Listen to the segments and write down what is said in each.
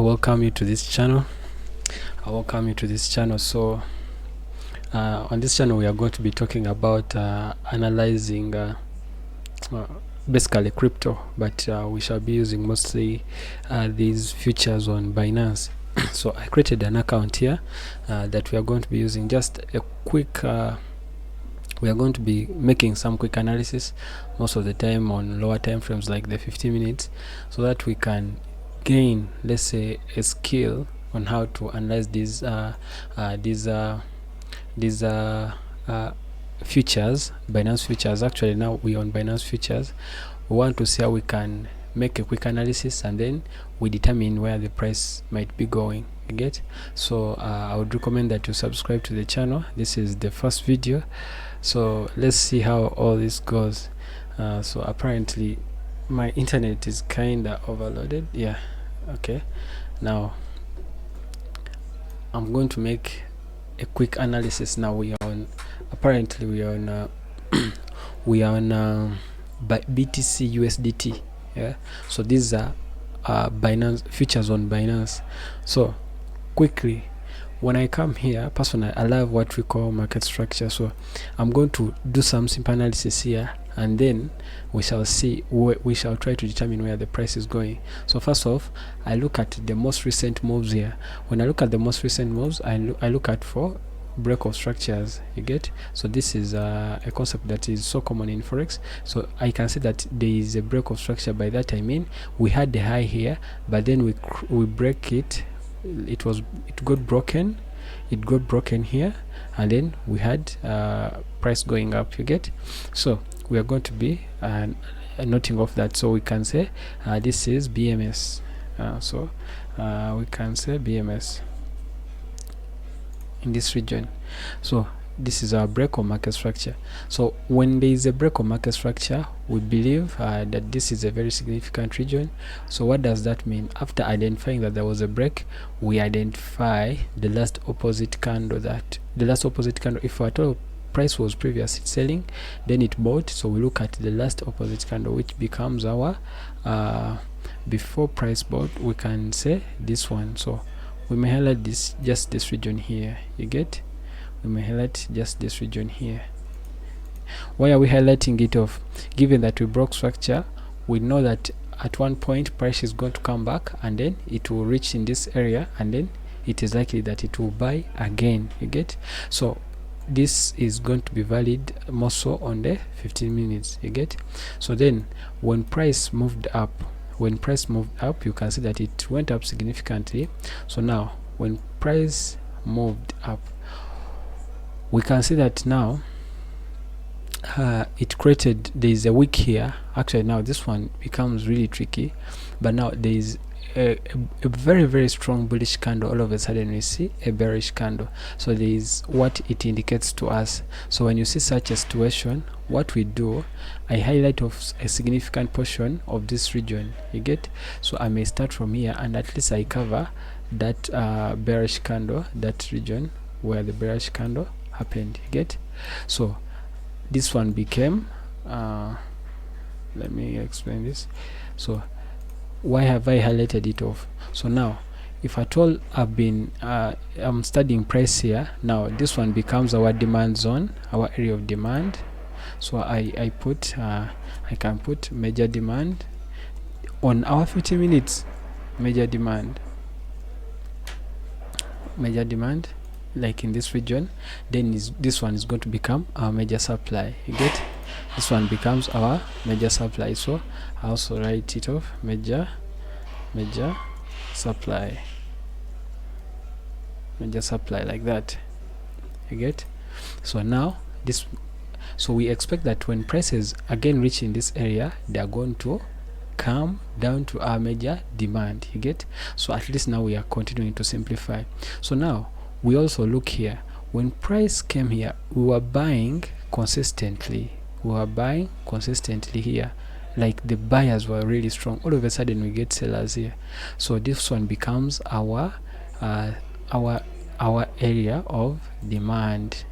welcome you to this channel. So on this channel we are going to be talking about analyzing basically crypto, but we shall be using mostly these futures on Binance. So I created an account here that we are going to be using just a quick we are going to be making some quick analysis most of the time on lower time frames like the 50 minutes, so that we can gain, let's say, a skill on how to analyze these futures, Binance futures. Actually, now we on Binance futures. We want to see how we can make a quick analysis, and then we determine where the price might be going. You get? So I would recommend that you subscribe to the channel. This is the first video, so let's see how all this goes. So apparently my internet is kinda overloaded. Yeah, okay. Now I'm going to make a quick analysis. Now we are on, apparently we are on we are on BTCUSDT. Yeah, so these are Binance futures on Binance. So quickly, when I come here, personally I love what we call market structure. So I'm going to do some simple analysis here, and then we shall see we shall try to determine where the price is going. So first off, I look at the most recent moves here. When I look at the most recent moves, I look at for break of structures. You get? So this is a concept that is so common in forex. So I can see that there is a break of structure. By that I mean we had the high here, but then we break it. It got broken here, and then we had price going up. You get? So we are going to be noting off that. So we can say this is BMS. So we can say BMS in this region. So this is our break of market structure. So when there is a break of market structure, we believe that this is a very significant region. So what does that mean? After identifying that there was a break, we identify the last opposite candle. If our total price was previously selling, then it bought, so we look at the last opposite candle, which becomes our before price bought. We can say this one. So we may highlight just this region here. You get? We may highlight just this region here. Why are we highlighting it off? Given that we broke structure, we know that at one point price is going to come back, and then it will reach in this area, and then it is likely that it will buy again. You get? So this is going to be valid more so on the 15 minutes. You get? So then when price moved up, you can see that it went up significantly. So now when price moved up, we can see that now it created, there is a wick here. Actually now this one becomes really tricky, but now there is a very, very strong bullish candle. All of a sudden we see a bearish candle. So there is what it indicates to us. So when you see such a situation, what we do, I highlight off a significant portion of this region. You get? So I may start from here, and at least I cover that bearish candle, that region where the bearish candle happened. You get? So this one became let me explain this. So why have I highlighted it off? So now if at all I'm studying price here, now this one becomes our demand zone, our area of demand. So I can put major demand on our 50 minutes, major demand like in this region. Then this one is going to become our major supply. You get? This one becomes our major supply. So I also write it off, major supply, like that. You get? So now so we expect that when prices again reach in this area, they are going to come down to our major demand. You get? So at least now we are continuing to simplify. So now we also look here. When price came here, we were buying consistently here, like the buyers were really strong. All of a sudden we get sellers here. So this one becomes our area of demand.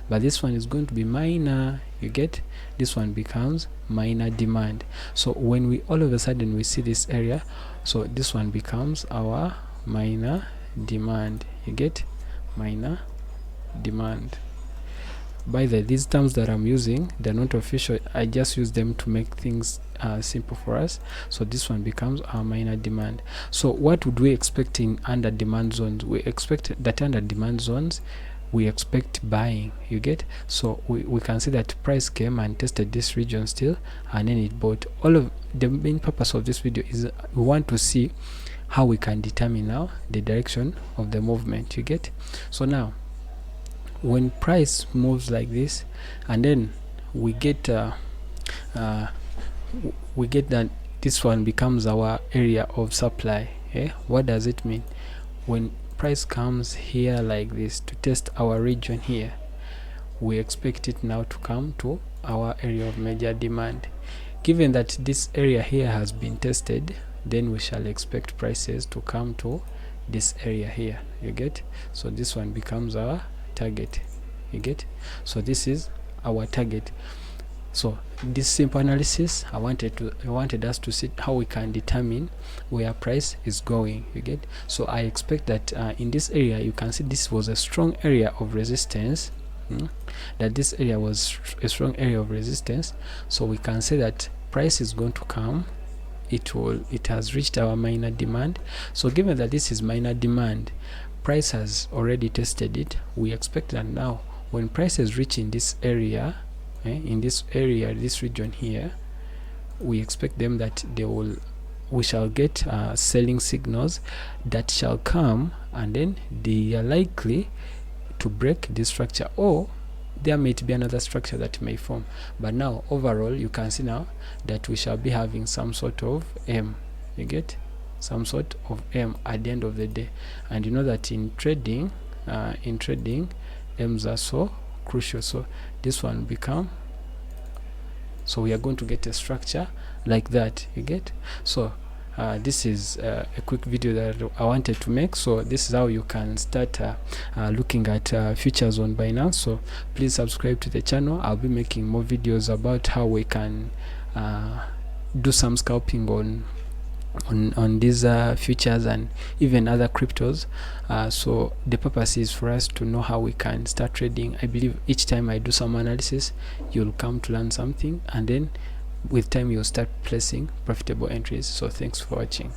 But this one is going to be minor. You get, this one becomes minor demand. So when we all of a sudden we see this area, so this one becomes our minor demand. You get, minor demand. By the these terms that I'm using, they're not official. I just use them to make things simple for us. So this one becomes our minor demand. So what would we expect in under demand zones? We expect that under demand zones we expect buying. You get, so we can see that price came and tested this region still, and then it bought. All of the main purpose of this video is we want to see how we can determine now the direction of the movement. You get, so now when price moves like this, and then we get that this one becomes our area of supply. What does it mean? When price comes here like this to test our region here, we expect it now to come to our area of major demand. Given that this area here has been tested, then we shall expect prices to come to this area here. You get, so this one becomes our target. You get, so this is our target. So this simple analysis, I wanted us to see how we can determine where price is going. You get, so I expect that in this area, you can see this was a strong area of resistance. That this area was a strong area of resistance. So we can say that price is going to come. It has reached our minor demand. So given that this is minor demand, price has already tested it. We expect that now when prices reach in this area, this region here, we expect them that we shall get selling signals that shall come, and then they are likely to break this structure, or there may be another structure that may form. But now overall you can see now that we shall be having some sort of M. You get, some sort of M at the end of the day. And you know that in trading M's are so crucial. So this one become, so we are going to get a structure like that. You get, so this is a quick video that I wanted to make. So this is how you can start looking at futures on Binance. So please subscribe to the channel. I'll be making more videos about how we can do some scalping on these futures and even other cryptos. So the purpose is for us to know how we can start trading. I believe each time I do some analysis, you'll come to learn something, and then with time you'll start placing profitable entries. So thanks for watching.